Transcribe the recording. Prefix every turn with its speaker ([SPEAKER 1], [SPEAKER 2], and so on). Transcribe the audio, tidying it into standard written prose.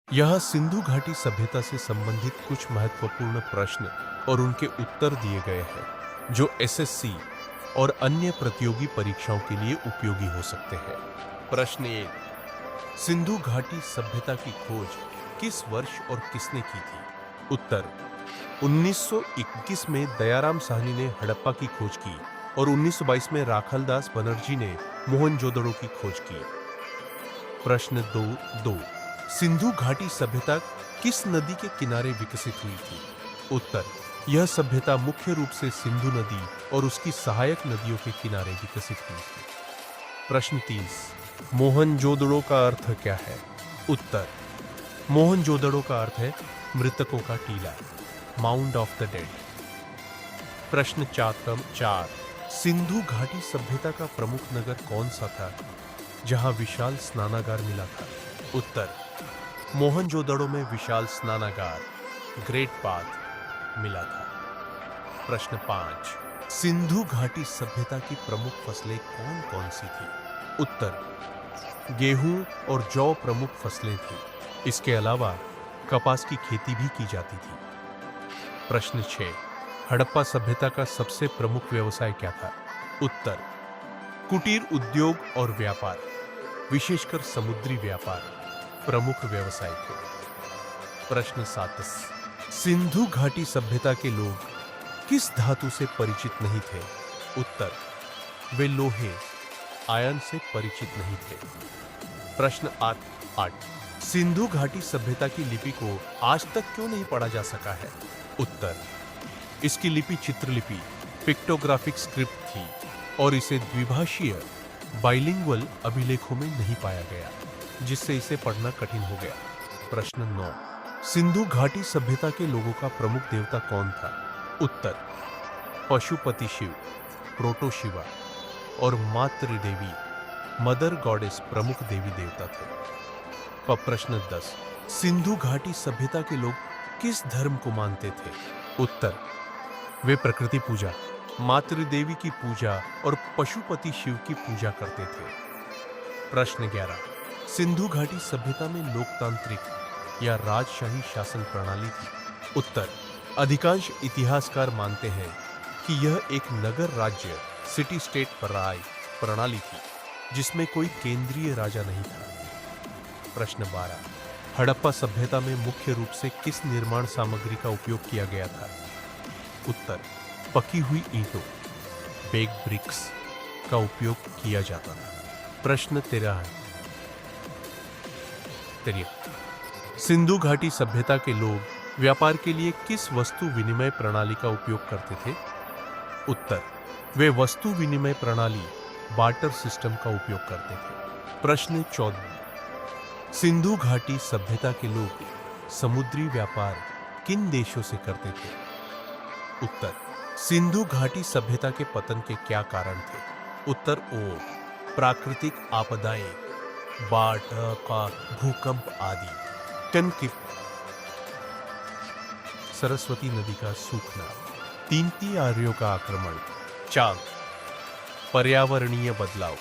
[SPEAKER 1] यह सिंधु घाटी सभ्यता से संबंधित कुछ महत्वपूर्ण प्रश्न और उनके उत्तर दिए गए हैं जो एसएससी और अन्य प्रतियोगी परीक्षाओं के लिए उपयोगी हो सकते हैं। प्रश्न 1, सिंधु घाटी सभ्यता की खोज किस वर्ष और किसने की थी? उत्तर, 1921 में दयाराम साहनी ने हड़प्पा की खोज की और 1922 में राखालदास बनर्जी ने मोहनजोदड़ो की खोज की। प्रश्न 2, सिंधु घाटी सभ्यता किस नदी के किनारे विकसित हुई थी? उत्तर, यह सभ्यता मुख्य रूप से सिंधु नदी और उसकी सहायक नदियों के किनारे विकसित हुई थी। प्रश्न 3, मोहनजोदड़ो का अर्थ क्या है? उत्तर, मोहनजोदड़ो का अर्थ है मृतकों का टीला, माउंड ऑफ द डेड। प्रश्न 4, सिंधु घाटी सभ्यता का प्रमुख नगर कौन सा था जहां विशाल स्नानागार मिला था? उत्तर, मोहनजोदड़ो में विशाल स्नानागार, ग्रेट बाथ मिला था। प्रश्न 5, सिंधु घाटी सभ्यता की प्रमुख फसलें कौन कौन सी थी? उत्तर, गेहूं और जौ प्रमुख फसलें थी। इसके अलावा कपास की खेती भी की जाती थी। प्रश्न 6, हड़प्पा सभ्यता का सबसे प्रमुख व्यवसाय क्या था? उत्तर, कुटीर उद्योग और व्यापार, विशेषकर समुद्री व्यापार प्रमुख व्यवसाय थे। प्रश्न 7, सिंधु घाटी सभ्यता के लोग किस धातु से परिचित नहीं थे? उत्तर, वे लोहे, आयन से परिचित नहीं थे। प्रश्न 8, सिंधु घाटी सभ्यता की लिपि को आज तक क्यों नहीं पढ़ा जा सका है? उत्तर, इसकी लिपि चित्रलिपि, पिक्टोग्राफिक स्क्रिप्ट थी और इसे द्विभाषीय बाइलिंगुअल अभिलेखों में नहीं पाया गया, जिससे इसे पढ़ना कठिन हो गया। प्रश्न 9, सिंधु घाटी सभ्यता के लोगों का प्रमुख देवता कौन था? उत्तर, पशुपति शिव, प्रोटो शिवा और मातृ देवी, मदर गॉडेस प्रमुख देवी देवता थे। प्रश्न 10, सिंधु घाटी सभ्यता के लोग किस धर्म को मानते थे? उत्तर, वे प्रकृति पूजा, मातृ देवी की पूजा और पशुपति शिव की पूजा करते थे। प्रश्न 11, सिंधु घाटी सभ्यता में लोकतांत्रिक या राजशाही शासन प्रणाली थी? उत्तर, अधिकांश इतिहासकार मानते हैं कि यह एक नगर राज्य सिटी स्टेट प्रणाली थी जिसमें कोई केंद्रीय राजा नहीं था। प्रश्न 12, हड़प्पा सभ्यता में मुख्य रूप से किस निर्माण सामग्री का उपयोग किया गया था? उत्तर, पकी हुई ईंटों, बेक्ड ब्रिक्स का उपयोग किया जाता था। प्रश्न 13, सिंधु घाटी सभ्यता के लोग व्यापार के लिए किस वस्तु विनिमय प्रणाली का उपयोग करते थे? उत्तर, वे वस्तु विनिमय प्रणाली बार्टर सिस्टम का उपयोग करते थे। प्रश्न 14, सिंधु घाटी सभ्यता के लोग समुद्री व्यापार किन देशों से करते थे? उत्तर, सिंधु घाटी सभ्यता के पतन के क्या कारण थे? उत्तर, प्राकृतिक आपदाएं, बाढ़ का भूकंप आदि। सरस्वती नदी का सूखना। तीनती आर्यों का आक्रमण। 4, पर्यावरणीय बदलाव।